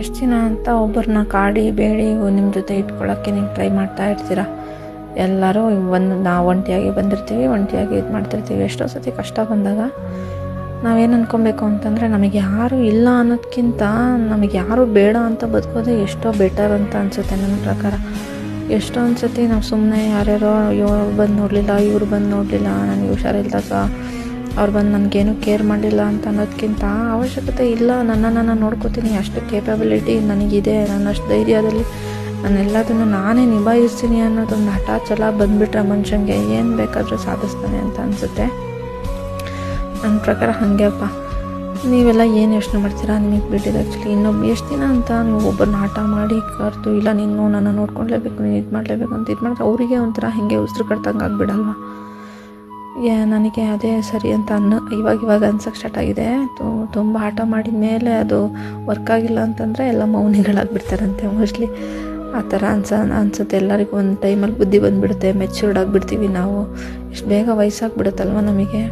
ಎಷ್ಟು ದಿನ ಅಂತ ಒಬ್ಬರನ್ನ ಕಾಡಿ ಬೇಡಿ ನಿಮ್ಮ ಜೊತೆ ಇಟ್ಕೊಳ್ಳೋಕ್ಕೆ ನೀವು ಟ್ರೈ ಮಾಡ್ತಾ ಇರ್ತೀರ. ಎಲ್ಲರೂ ನಾವು ಒಂಟಿಯಾಗಿ ಬಂದಿರ್ತೀವಿ, ಒಂಟಿಯಾಗಿ ಇದು ಮಾಡ್ತಿರ್ತೀವಿ. ಎಷ್ಟೋ ಸತಿ ಕಷ್ಟ ಬಂದಾಗ ನಾವೇನು ಅಂದ್ಕೊಬೇಕು ಅಂತಂದರೆ, ನಮಗೆ ಯಾರೂ ಇಲ್ಲ ಅನ್ನೋದಕ್ಕಿಂತ ನಮಗೆ ಯಾರೂ ಬೇಡ ಅಂತ ಬದುಕೋದೇ ಎಷ್ಟೋ ಬೆಟರ್ ಅಂತ ಅನಿಸುತ್ತೆ ನನ್ನ ಪ್ರಕಾರ. ಎಷ್ಟೊಂದು ಸತಿ ನಾವು ಸುಮ್ಮನೆ ಯಾರ್ಯಾರೋ ಅವ್ರು ಬಂದು ನೋಡಲಿಲ್ಲ, ಇವ್ರು ಬಂದು ನೋಡಲಿಲ್ಲ, ನನಗೆ ಹುಷಾರಿಲ್ದಾಗ ಅವ್ರು ಬಂದು ನನಗೇನು ಕೇರ್ ಮಾಡಿಲ್ಲ ಅಂತ ಅನ್ನೋದಕ್ಕಿಂತ, ಅವಶ್ಯಕತೆ ಇಲ್ಲ, ನನ್ನನ್ನು ನೋಡ್ಕೋತೀನಿ, ಅಷ್ಟು ಕೇಪಬಿಲಿಟಿ ನನಗಿದೆ, ನನ್ನಷ್ಟು ಧೈರ್ಯದಲ್ಲಿ ನಾನೆಲ್ಲದನ್ನು ನಾನೇ ನಿಭಾಯಿಸ್ತೀನಿ ಅನ್ನೋದೊಂದು ಹಠ ಛಲ ಬಂದುಬಿಟ್ರೆ ಮನುಷ್ಯನಿಗೆ ಏನು ಬೇಕಾದರೂ ಸಾಧಿಸ್ತಾನೆ ಅಂತ ಅನಿಸುತ್ತೆ. ನನ್ನ ಪ್ರಕಾರ ಹಾಗೆಪ್ಪ. ನೀವೆಲ್ಲ ಏನು ಯೋಚನೆ ಮಾಡ್ತೀರಾ? ನಿಮಗೆ ಬಿಟ್ಟಿದ್ದು ಆ್ಯಕ್ಚುಲಿ ಇನ್ನೊಬ್ಬ ಎಷ್ಟು ದಿನ ಅಂತ ನೀವು ಒಬ್ಬರನ್ನ ಆಟ ಮಾಡಿ ಕರೆದು, ಇಲ್ಲ ನೀನು ನನ್ನ ನೋಡ್ಕೊಳ್ಲೇಬೇಕು, ನೀನು ಇದು ಮಾಡಲೇಬೇಕು ಅಂತ ಇದು ಮಾಡಿದ್ರೆ ಅವರಿಗೆ ಒಂಥರ ಹಿಂಗೆ ಉಸಿರು ಕಟ್ದಂಗೆ ಆಗಿಬಿಡಲ್ವ? ನನಗೆ ಅದೇ ಸರಿ ಅಂತ ಇವಾಗ ಅನ್ಸೋಕ್ಕೆ ಸ್ಟಾರ್ಟ್ ಆಗಿದೆ. ತುಂಬ ಆಟ ಮಾಡಿದ ಮೇಲೆ ಅದು ವರ್ಕ್ ಆಗಿಲ್ಲ ಅಂತಂದರೆ ಎಲ್ಲ ಮೌನಿಗಳಾಗಿಬಿಡ್ತಾರಂತೆ ಮೋಸ್ಟ್ಲಿ. ಆ ಥರ ಅನ್ಸುತ್ತೆ ಎಲ್ಲರಿಗೂ. ಒಂದು ಟೈಮಲ್ಲಿ ಬುದ್ಧಿ ಬಂದುಬಿಡುತ್ತೆ, ಮೆಚ್ಯೂರ್ಡ್ ಆಗಿಬಿಡ್ತೀವಿ ನಾವು. ಎಷ್ಟು ಬೇಗ ವಯಸ್ಸಾಗ್ಬಿಡುತ್ತಲ್ವ ನಮಗೆ.